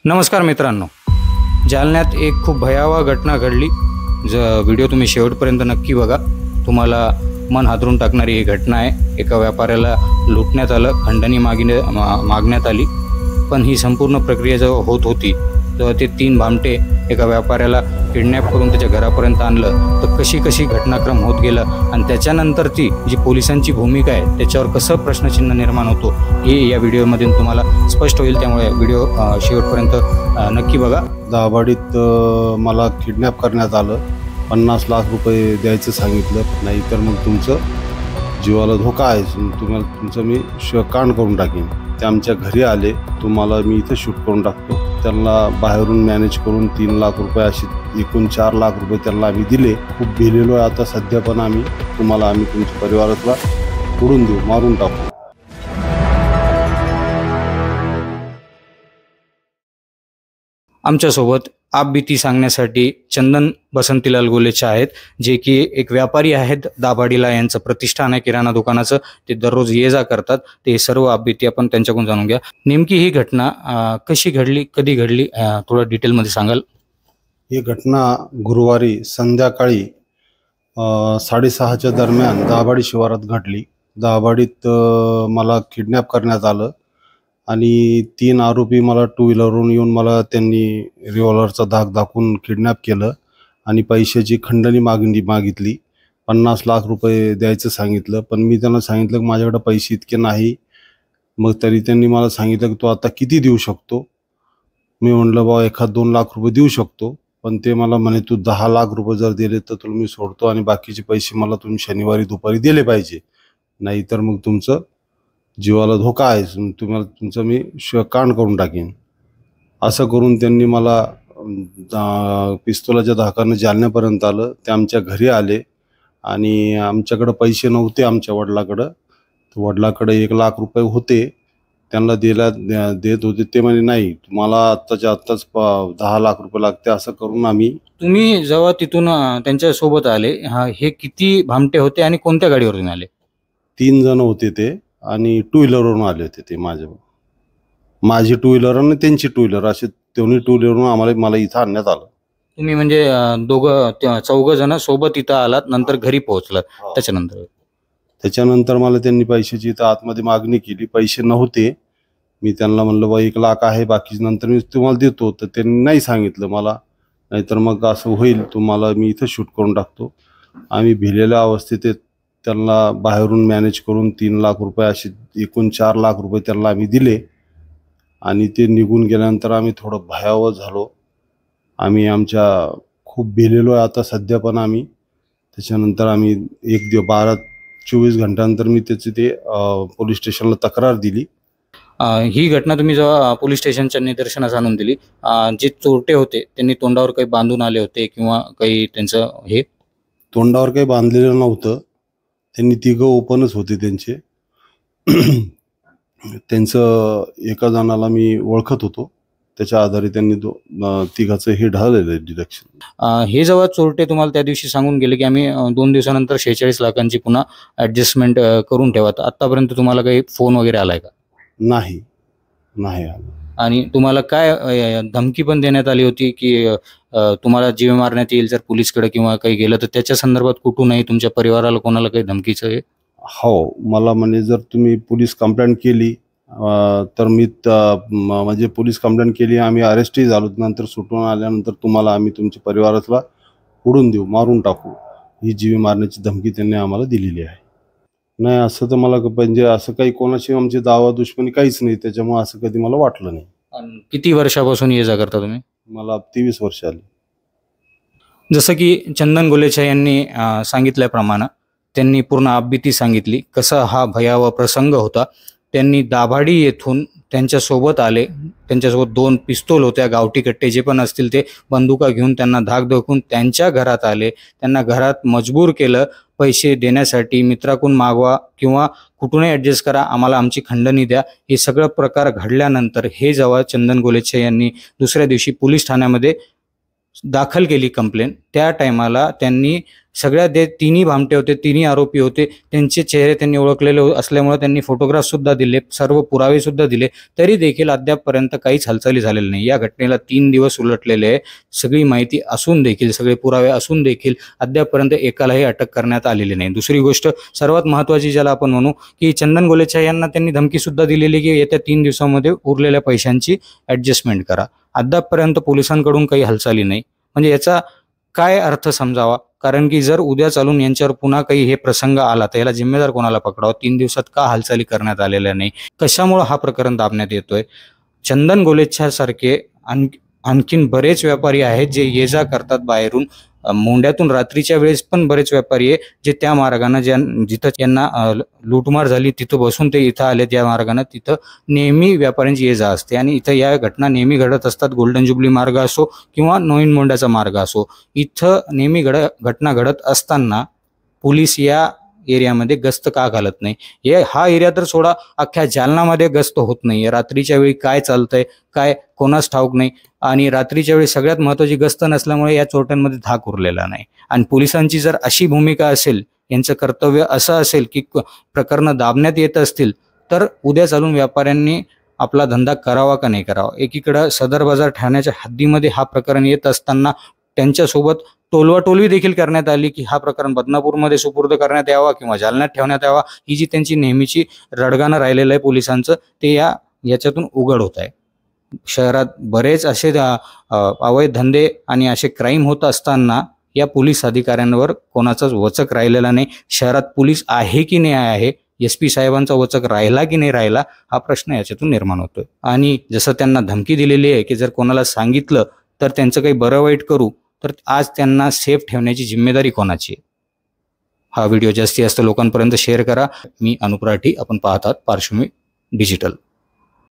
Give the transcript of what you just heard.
नमस्कार मित्रांनो, जालन्यात एक खूप भयावह घटना घडली। व्हिडिओ तुम्ही शेवटपर्यंत नक्की बघा। तुम्हाला मन हादरून टाकणारी ही घटना आहे। एका व्यापाऱ्याला लुटण्यात आलं, खंडणी मागण्यात आली, पण ही संपूर्ण प्रक्रिया जेव्हा होत होती तेव्हा ते 3 भामटे एका व्यापाऱ्याला किडनॅप करून त्याच्या घरापर्यंत आणलं। तर कशी घटनाक्रम होत गेला आणि त्याच्यानंतर ती जी पोलिसांची भूमिका आहे त्याच्यावर कसं प्रश्नचिन्ह निर्माण होतो हे या व्हिडिओमध्ये तुम्हाला स्पष्ट होईल। त्यामुळे व्हिडिओ शेवटपर्यंत नक्की बघा। दाभाडीत मला किडनॅप करण्यात आलं, 50 लाख रुपये द्यायचं सांगितलं, नाही तर मग तुमचं जीवाला धोका आहे, तुमचं मी कांड करून टाकीन। ते आमच्या घरी आले, तुम्हाला मी इथं शूट करून टाकतो। त्यांना बाहेरून मॅनेज करून 3 लाख रुपये असे एकूण 4 लाख रुपये त्यांना आम्ही दिले। खूप भिलेलो आहे आता सध्या, पण आम्ही तुमच्या परिवाराला उडून देऊ, मारून टाकू। आमच्यासोबत आपबीती सांगण्यासाठी चंदन बसंतीलाल गोलेचे आहेत, जे की एक व्यापारी आहेत दाभाडीला। यांचं प्रतिष्ठान आहे किराणा दुकानाचं, ते दररोज ये जा करतात। ते सर्व आपबीती आपण त्यांच्याकडून जाणून घ्या। नेमकी ही घटना कशी घडली, कधी घडली, थोडं डिटेलमध्ये सांगाल? ही घटना गुरुवारी संध्याकाळी 6:30च्या दरम्यान दाभाडी शिवारात घडली। दाभाडीत मला किडनॅप करण्यात आलं आणि 3 आरोपी मला 2 व्हीलरवरून येऊन मला त्यांनी रिव्हॉल्वरचा धाक दाखवून किडनॅप केलं आणि पैशाची खंडणी मागितली। 50 लाख रुपये द्यायचं सांगितलं, पण मी त्यांना सांगितलं की माझ्याकडे पैसे इतके नाही। मग तरी त्यांनी मला सांगितलं की तू आता किती देऊ शकतो? मी म्हटलं बाबा 1-2 लाख रुपये देऊ शकतो, पण ते मला म्हणे तू 10 लाख रुपये जर दिले तर तुला मी सोडतो आणि बाकीचे पैसे मला तुम्ही शनिवारी दुपारी दिले पाहिजे, नाही तर मग तुमचं जीवाला धोका आहे, तुमचं मी कांड करून टाकीन। असं करून त्यांनी मला पिस्तुलाच्या धाकानं जालन्यापर्यंत आलं। ते आमच्या घरी आले आणि आमच्याकडं पैसे नव्हते आमच्या वडिलाकडे 1 लाख रुपये होते, त्यांना देत होते। ते म्हणे नाही, तुम्हाला आत्ताच्या आत्ताच 10 लाख रुपये लागते। असं करून तुम्ही जेव्हा तिथून त्यांच्या सोबत आले, हे किती भामटे होते आणि कोणत्या गाडीवरून आले? 3 जण होते ते आणि 2 व्हीलरवरून आले होते। ते माझी 2 व्हीलर आणि त्यांची 2 व्हीलर, असे दोन्ही 2 व्हीलरवरून मला इथं आणण्यात आलं। तुम्ही म्हणजे चौघ जण सोबत इथं आलात, नंतर घरी पोहोचलात। त्याच्यानंतर मला त्यांनी पैशाची इथं आतमध्ये मागणी केली। पैसे नव्हते, मी त्यांना म्हणलं बा 1 लाख आहे, बाकी नंतर मी तुम्हाला देतो। तर त्यांनी नाही सांगितलं मला, नाहीतर मग असं होईल, तुम्हाला मी इथं शूट करून टाकतो। आम्ही भिलेल्या अवस्थेत त्यांना बाहेरून मॅनेज करून 3 लाख रुपये असे एकूण 4 लाख रुपये त्यांना आम्ही दिले आणि ते निघून गेल्यानंतर आम्ही थोडं भयावह झालो। आम्ही खूप भिलेलो आहे आता सध्या, पण आम्ही त्याच्यानंतर आम्ही 12-24 घंट्यानंतर मी ते पोलीस स्टेशनला तक्रार दिली। ही घटना तुम्ही जेव्हा पोलीस स्टेशनच्या निदर्शनास आणून दिली, जे चोरटे होते त्यांनी तोंडावर काही बांधून आले होते किंवा काही त्यांचं हे? तोंडावर काही बांधलेलं नव्हतं, त्यांनी 3 ओपनच होते त्यांचे। त्यांचं एका जणाला मी ओळखत होतो, त्याच्या आधारे त्यांनी 3घाचं हे ढळलेलं डिरेक्शन। हे जेव्हा चोरटे तुम्हाला त्या दिवशी सांगून गेले की आम्ही 2 दिवसानंतर 46 लाखांची पुन्हा ॲडजस्टमेंट करून ठेवा, आतापर्यंत तुम्हाला काही फोन वगैरे आलाय का? नाही आला। आणि तुम्हाला काय धमकी पण देण्यात आली होती की तुम्हाला जीव मारण्यात येईल जर पोलीसकडे किंवा काही गेलं तर? त्याच्या संदर्भात कुठूनही तुमच्या परिवाराला कोणाला काही धमकीचं आहे? हो, मला म्हणजे जर तुम्ही पोलीस कंप्लेंट केली तर मी म्हणजे पोलीस कंप्लेंट केली, आम्ही अरेस्टही झालो, नंतर सुटून आल्यानंतर तुम्हाला आम्ही तुमच्या परिवाराला उडून देऊ, मारून टाकू, ही जीव मारण्याची धमकी त्यांनी आम्हाला दिलेली आहे। नाही, असं तर मला म्हणजे असं काही कोणाशी आमची दावा दुश्मनी काहीच नाही, त्याच्यामुळे असं कधी मला वाटलं नाही। किती वर्षापासून ये जा करता तुम्ही? मला 23 वर्ष आली। जसं की चंदन गोलेचे यांनी सांगितल्याप्रमाणे त्यांनी पूर्ण आपबीती सांगितली, कसा हा भयावह प्रसंग होता। त्यांनी दाभाडी येथून त्यांच्यासोबत आले, त्यांच्यासोबत 2 पिस्तूल होत्या, गावठी कट्टे जे पण असतील ते, बंदुका घेऊन त्यांना धाक दाखवून त्यांच्या घरात आले। त्यांना घरात मजबूर केलं पैसे देण्यासाठी, मित्राकडून मागवा किंवा कुठूनही ॲडजस्ट करा, आम्हाला आमची खंडणी द्या। हे सगळं प्रकार घडल्यानंतर हे जेव्हा चंदन गोलेचे यांनी दुसऱ्या दिवशी पोलीस ठाण्यामध्ये दाखल केली कंप्लेंट, त्या टायमाला त्यांनी सगळ्या तिन्ही भामटे होते, तिन्ही आरोपी होते, त्यांचे चेहरे त्यांनी ओळखलेले असल्यामुळे त्यांनी फोटोग्राफसुद्धा दिले, सर्व पुरावेसुद्धा दिले, तरी देखील अद्यापपर्यंत काहीच हालचाली झालेल्या नाही. या घटनेला 3 दिवस उलटलेले आहे. सगळी माहिती असून देखील, सगळे पुरावे असून देखील अद्यापपर्यंत एकालाही अटक करण्यात आलेली नाही. दुसरी गोष्ट सर्वात महत्त्वाची ज्याला आपण म्हणू की चंदन गोलेछा यांना त्यांनी धमकीसुद्धा दिलेली की येत्या 3 दिवसामध्ये उरलेल्या पैशांची ॲडजस्टमेंट करा. अद्यापपर्यंत पोलिसांकडून काही हालचाली नाही. म्हणजे याचा काय अर्थ समजावा? कारण की जर उद्या चालून यांच्यावर पुन्हा काही हे प्रसंग आला तर याला जिम्मेदार कोणाला पकडावं? 3 दिवसात का हालचाली करण्यात आलेल्या नाही? कशामुळे हा प्रकरण दाबण्यात येतोय? चंदन गोलेछा सारखे आणखीन बरेच व्यापारी आहेत जे ये जा करतात बाहेरून, मोंड्यातून रात्रीच्या वेळेस पण बरेच व्यापारी आहे जे त्या मार्गाने जिथं यांना लूटमार झाली तिथं बसून ते इथं आले, त्या मार्गाने तिथं नेहमी व्यापाऱ्यांची ये जा असते. आणि इथं या घटना नेहमी घडत असतात. गोल्डन जुबली मार्ग असो किंवा नवीन मोंड्याचा मार्ग असो, इथं नेहमी घटना घडत असताना पोलीस या एरियामध्ये गस्त का घालत नाही? हा एरिया तर सोडा, अख्ख्या जालनामध्ये गस्त होत नाही. रात्रीच्या वेळी काय चालतंय काय कोणास ठाऊक नाही. आणि रात्रीच्या वेळी सगळ्यात महत्त्वाची गस्त नसल्यामुळे या चोरट्यांमध्ये धाक उरलेला नाही. आणि पोलिसांची जर अशी भूमिका असेल, यांचं कर्तव्य असं असेल की प्रकरणं दाबण्यात येत असतील, तर उद्या चालून व्यापाऱ्यांनी आपला धंदा करावा का नाही करावा? एकीकडं सदर बाजार ठाण्याच्या हद्दीमध्ये हा प्रकरण येत असताना त्यांच्यासोबत टोलवाटोलवी देखील करण्यात आली की हा प्रकरण बदनापूरमध्ये सुपूर्द करण्यात यावा किंवा जालन्यात ठेवण्यात यावा. ही जी त्यांची नेहमीची रडगाणं राहिलेलं आहे पोलिसांचं, ते याच्यातून उघड होत आहे. शहरात बरेच असे अवैध धंदे आणि असे क्राईम होत असताना या पोलीस अधिकाऱ्यांवर कोणाचाच वचक राहिलेला नाही. शहरात पोलीस आहे की नाही आहे, SP साहेबांचा वचक राहिला की नाही राहिला, हा प्रश्न याच्यातून निर्माण होतोय. आणि जसं त्यांना धमकी दिलेली आहे की जर कोणाला सांगितलं तर त्यांचं काही बरं वाईट करू, तर आज त्यांना सेफ ठेवण्याची जिम्मेदारी कोणाची आहे? हा व्हिडिओ जास्तीत जास्त लोकांपर्यंत शेअर करा. मी अनुप राठी, आपण पाहतात पार्श्वभूमी डिजिटल.